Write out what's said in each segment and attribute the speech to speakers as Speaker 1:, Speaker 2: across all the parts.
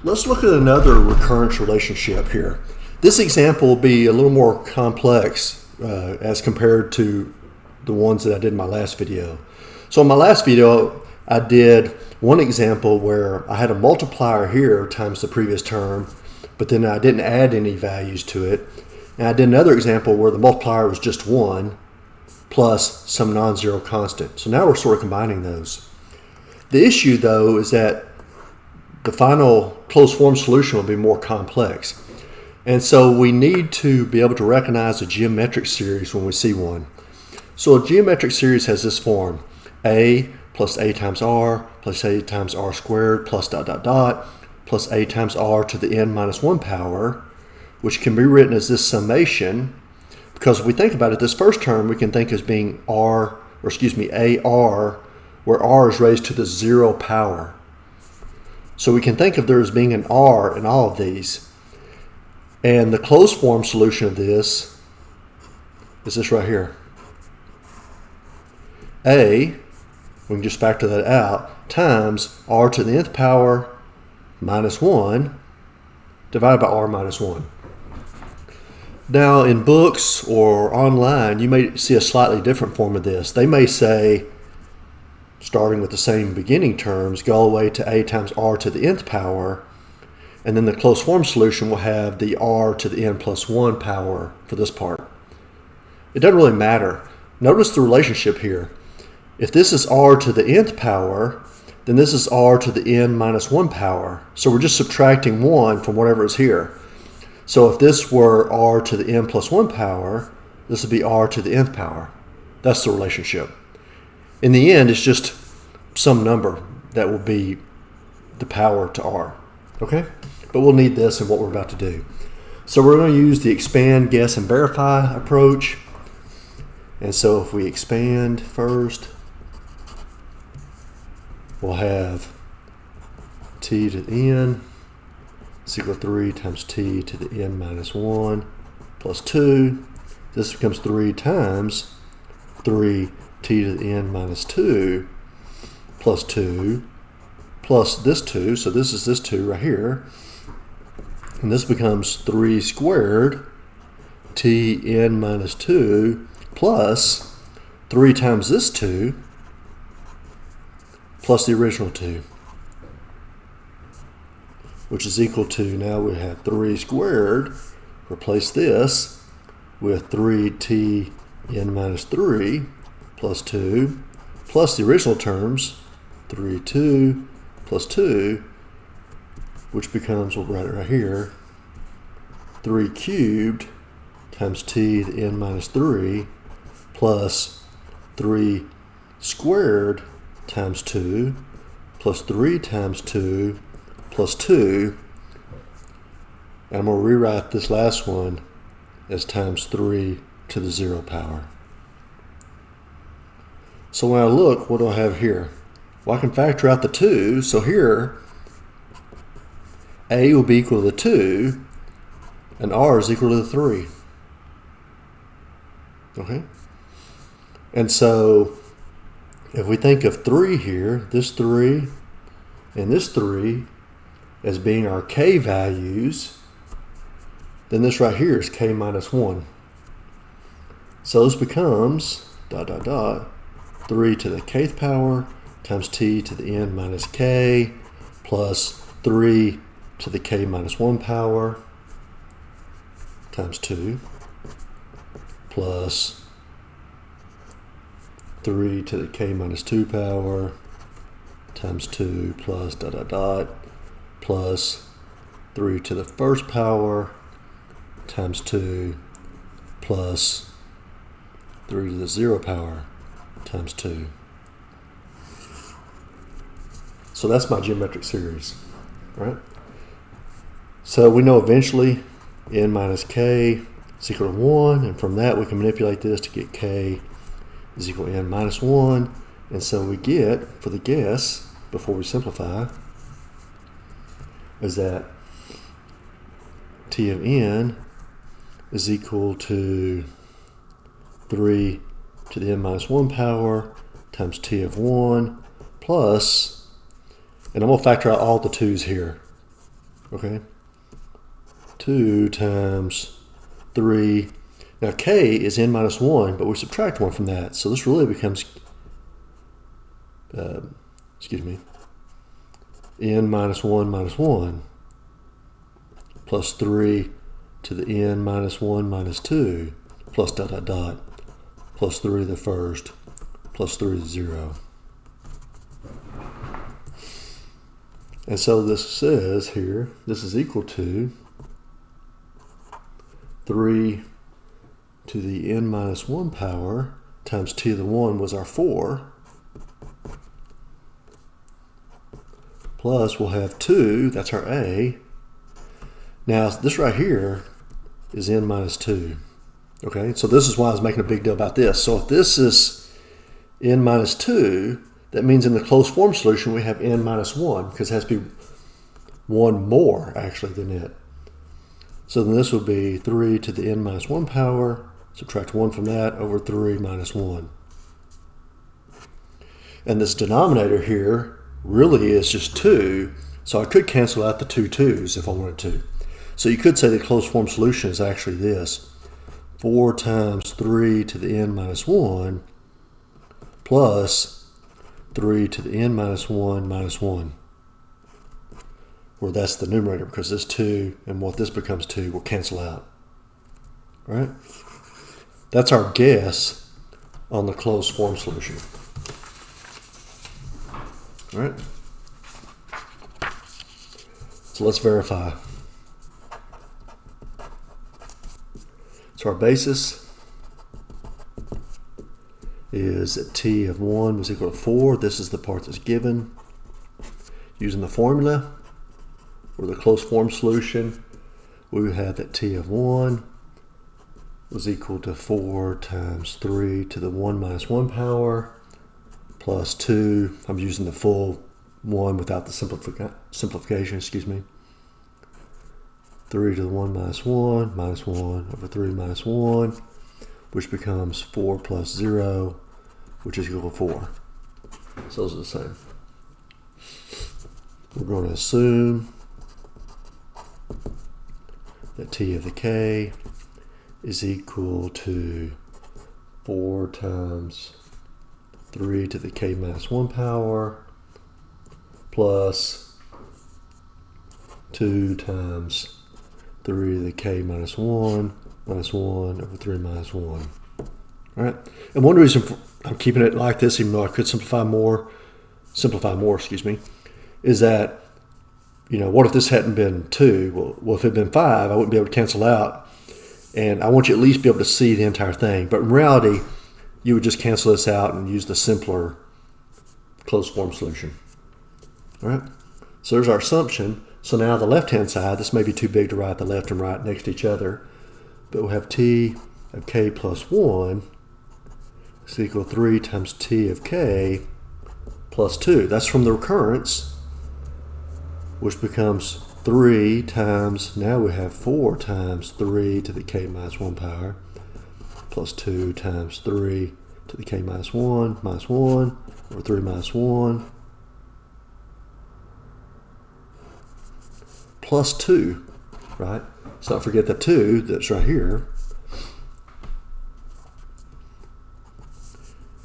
Speaker 1: Let's look at another recurrence relationship here. This example will be a little more complex as compared to the ones that I did in my last video. So in my last video, I did one example where I had a multiplier here times the previous term, but then I didn't add any values to it. And I did another example where the multiplier was just 1 plus some non-zero constant. So now we're sort of combining those. The issue, though, is that the final closed form solution will be more complex. And so we need to be able to recognize a geometric series when we see one. So a geometric series has this form: a plus a times r plus a times r squared plus dot dot dot plus a times r to the n minus 1 power, which can be written as this summation, because if we think about it, this first term we can think as being AR, where r is raised to the 0 power. So we can think of there as being an r in all of these. And the closed form solution of this is this right here. A, we can just factor that out, times r to the nth power minus 1 divided by r minus 1. Now in books or online, you may see a slightly different form of this. They may say, starting with the same beginning terms, go all the way to a times r to the nth power, and then the closed form solution will have the r to the n plus 1 power for this part. It doesn't really matter. Notice the relationship here. If this is r to the nth power, then this is r to the n minus 1 power. So we're just subtracting 1 from whatever is here. So if this were r to the n plus 1 power, this would be r to the nth power. That's the relationship. In the end, it's just some number that will be the power to r. Okay? But we'll need this in what we're about to do. So we're going to use the expand, guess, and verify approach. And so if we expand first, we'll have t to the n is equal to 3 times t to the n minus 1 plus 2. This becomes 3 times 3 t to the n minus 2 plus 2 plus this 2. So this is this 2 right here. And this becomes 3 squared t n minus 2 plus 3 times this 2 plus the original 2, which is equal to, now we have 3 squared, replace this with 3t n minus 3 plus 2 plus the original terms, 3, 2 plus 2, which becomes, we'll write it right here, 3 cubed times t to the n minus 3 plus 3 squared times 2 plus 3 times 2 plus 2. And I'm going to rewrite this last one as times 3 to the 0 power. So when I look, what do I have here? Well, I can factor out the 2. So here, a will be equal to the 2, and r is equal to the 3. Okay? And so if we think of 3 here, this 3 and this 3 as being our k values, then this right here is k minus 1. So this becomes dot dot dot 3 to the kth power times t to the n minus k plus 3 to the k minus 1 power times 2 plus 3 to the k minus 2 power times 2 plus dot dot dot plus 3 to the first power times 2 plus 3 to the 0 power times 2. So that's my geometric series, right? So we know eventually n minus k is equal to 1, and from that we can manipulate this to get k is equal to n minus 1. And so we get, for the guess, before we simplify, is that t of n is equal to 3 to the n minus 1 power times t of 1 plus, and I'm going to factor out all the 2's here. Okay. 2 times 3. Now k is n minus 1, but we subtract 1 from that. So this really becomes, n minus 1 plus 3 to the n minus 1 minus 2 plus dot dot dot plus 3 to the first plus 3 to the 0. And so this says here, this is equal to 3 to the n minus 1 power times t to the 1 was our 4. Plus we'll have 2, that's our a. Now this right here is n minus 2. Okay, so this is why I was making a big deal about this. So if this is n minus 2, that means in the closed form solution we have n minus 1, because it has to be 1 more actually than it. So then this would be 3 to the n minus 1 power, subtract 1 from that, over 3 minus 1. And this denominator here really is just 2, so I could cancel out the 2 2's if I wanted to. So you could say the closed form solution is actually this: 4 times 3 to the n minus 1 plus 3 to the n minus 1 minus 1. Where that's the numerator, because this 2 and what this becomes 2 will cancel out. All right? That's our guess on the closed form solution. All right? So let's verify. So our basis is that t of 1 was equal to 4. This is the part that's given. Using the formula, or the closed form solution, we would have that t of 1 was equal to 4 times 3 to the 1 minus 1 power plus 2. I'm using the full 1 without the simplification, 3 to the 1 minus 1 over 3 minus 1, which becomes 4 plus 0, which is equal to 4. So those are the same. We're going to assume that t of the k is equal to 4 times 3 to the k minus 1 power plus 2 times 3 to the k minus 1 over 3 minus 1. All right. And one reason I'm keeping it like this, even though I could simplify more, is that, what if this hadn't been 2? Well, if it had been 5, I wouldn't be able to cancel out. And I want you at least be able to see the entire thing. But in reality, you would just cancel this out and use the simpler closed form solution. All right. So there's our assumption. So now the left-hand side, this may be too big to write the left and right next to each other, but we'll have t of k plus 1 is equal to 3 times t of k plus 2. That's from the recurrence, which becomes 3 times, now we have 4 times 3 to the k minus 1 power plus 2 times 3 to the k minus 1 over 3 minus 1 plus 2, right? So don't forget the 2 that's right here.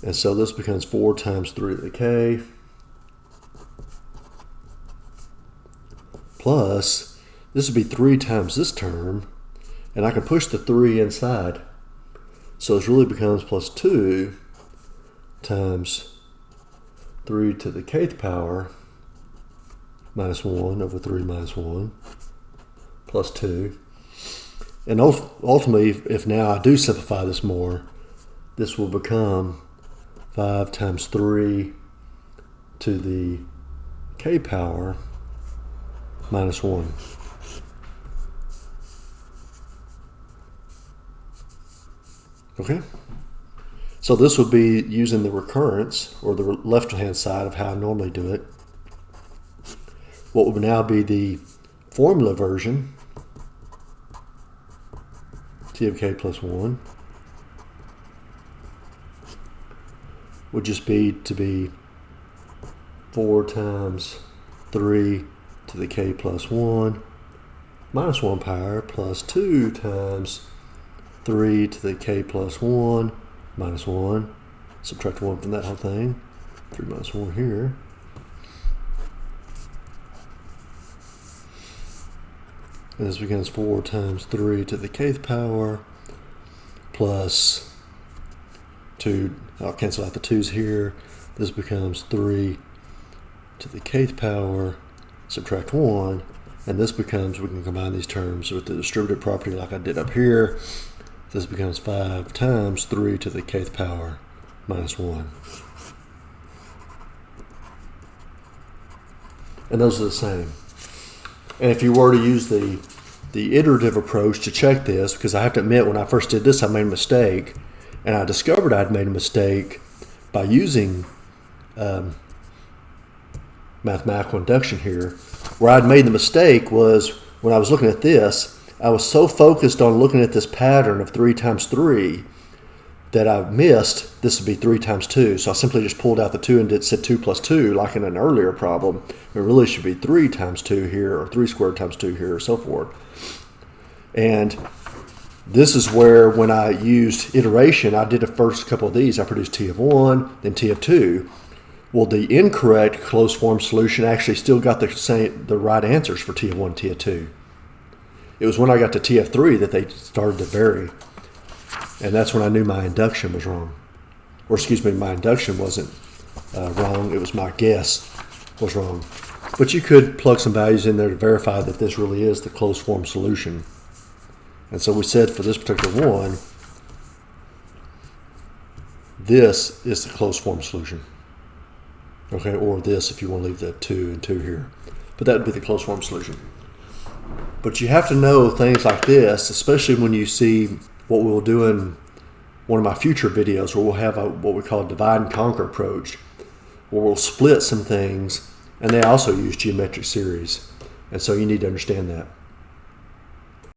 Speaker 1: And so this becomes 4 times 3 to the k plus, this would be 3 times this term, and I can push the 3 inside. So this really becomes plus 2 times 3 to the kth power minus 1 over 3 minus 1 plus 2. And ultimately, if now I do simplify this more, this will become 5 times 3 to the k power minus 1. Okay? So this would be using the recurrence, or the left-hand side of how I normally do it. What would now be the formula version, t of k plus 1, would just be 4 times 3 to the k plus 1 minus 1 power plus 2 times 3 to the k plus 1 minus 1. Subtract 1 from that whole thing. 3 minus 1 here. And this becomes 4 times 3 to the kth power plus 2. I'll cancel out the 2's here. This becomes 3 to the kth power, subtract 1. And this becomes, we can combine these terms with the distributive property like I did up here. This becomes 5 times 3 to the kth power minus 1. And those are the same. And if you were to use the iterative approach to check this, because I have to admit when I first did this I made a mistake, and I discovered I'd made a mistake by using mathematical induction here. Where I'd made the mistake was when I was looking at this, I was so focused on looking at this pattern of 3 times 3 that I missed this would be 3 times 2. So I simply just pulled out the 2 and said 2 plus 2 like in an earlier problem. It really should be 3 times 2 here, or 3 squared times 2 here, or so forth. And this is where when I used iteration, I did the first couple of these. I produced T of 1, then T of 2. Well, the incorrect closed form solution actually still got the right answers for T of 1, T of 2. It was when I got to T of 3 that they started to vary. And that's when I knew my induction was wrong. Or excuse me, my induction wasn't wrong. It was my guess was wrong. But you could plug some values in there to verify that this really is the closed form solution. And so we said for this particular one, this is the closed form solution. Okay, or this if you want to leave the 2 and 2 here. But that would be the closed form solution. But you have to know things like this, especially when you see what we'll do in one of my future videos where we'll have what we call a divide and conquer approach, where we'll split some things, and they also use geometric series. And so you need to understand that.